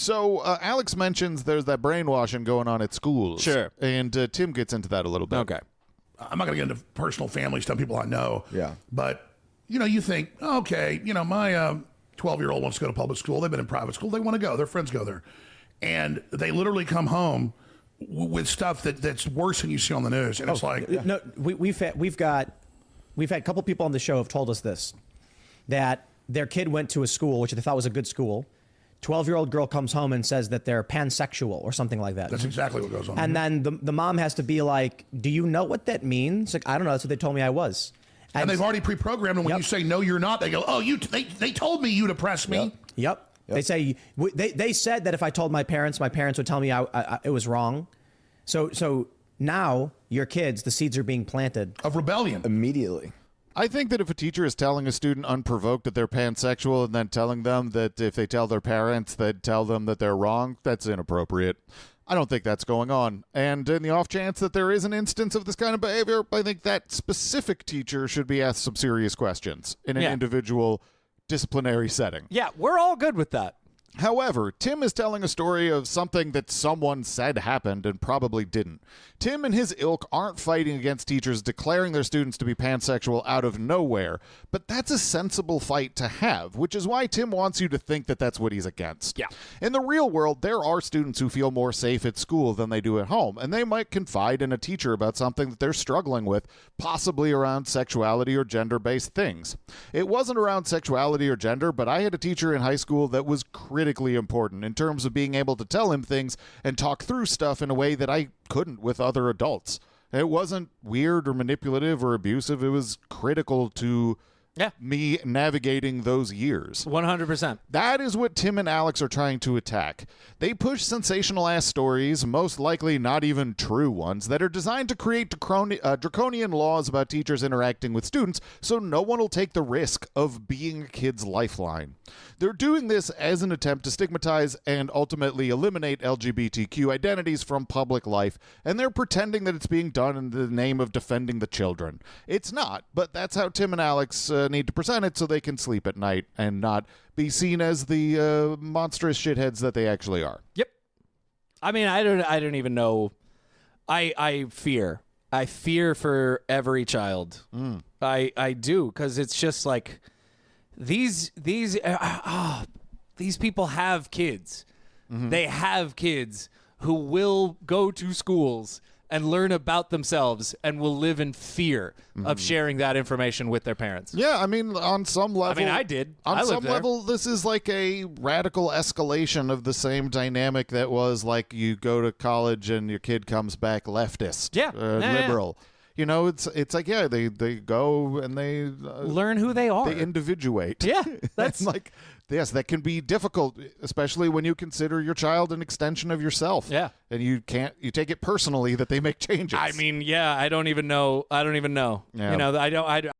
So Alex mentions there's that brainwashing going on at schools. Sure. And Tim gets into that a little bit. Okay. I'm not going to get into personal family stuff, people I know. Yeah. But, you think, okay, my 12-year-old wants to go to public school. They've been in private school. They want to go. Their friends go there. And they literally come home with stuff that's worse than you see on the news. And it's like... No, we've had a couple people on the show have told us this, that their kid went to a school, which they thought was a good school. 12-year-old girl comes home and says that they're pansexual or something like that. That's exactly what goes on. And then the mom has to be like, do you know what that means? Like, I don't know. That's what they told me I was. And they've already pre-programmed, and when you say, no, you're not, they go, oh, they told me you depressed me. Yep. They say, they said that if I told my parents would tell me it was wrong. So now your kids, the seeds are being planted. Of rebellion. Immediately. I think that if a teacher is telling a student unprovoked that they're pansexual and then telling them that if they tell their parents, they'd tell them that they're wrong, that's inappropriate. I don't think that's going on. And in the off chance that there is an instance of this kind of behavior, I think that specific teacher should be asked some serious questions in an individual disciplinary setting. Yeah, we're all good with that. However, Tim is telling a story of something that someone said happened and probably didn't. Tim and his ilk aren't fighting against teachers declaring their students to be pansexual out of nowhere, but that's a sensible fight to have, which is why Tim wants you to think that that's what he's against. Yeah. In the real world, there are students who feel more safe at school than they do at home, and they might confide in a teacher about something that they're struggling with, possibly around sexuality or gender-based things. It wasn't around sexuality or gender, but I had a teacher in high school that was critically important in terms of being able to tell him things and talk through stuff in a way that I couldn't with other adults. It wasn't weird or manipulative or abusive. It was critical to me navigating those years. 100%. That is what Tim and Alex are trying to attack. They push sensational-ass stories, most likely not even true ones, that are designed to create draconian laws about teachers interacting with students so no one will take the risk of being a kid's lifeline. They're doing this as an attempt to stigmatize and ultimately eliminate LGBTQ identities from public life, and they're pretending that it's being done in the name of defending the children. It's not, but that's how Tim and Alex need to present it so they can sleep at night and not be seen as the monstrous shitheads that they actually are. Yep. I mean, I don't even know. I fear for every child. I do, because it's just like these people have kids. They have kids who will go to schools and learn about themselves and will live in fear of sharing that information with their parents. Yeah, I mean, on some level... I mean, I did. On some level, this is like a radical escalation of the same dynamic that was like you go to college and your kid comes back leftist, liberal. Yeah. You know, it's like, they go and they... learn who they are. They individuate. Yeah, that's... like... Yes, that can be difficult, especially when you consider your child an extension of yourself. Yeah. And you take it personally that they make changes. I mean, I don't even know. Yeah. You know, I don't.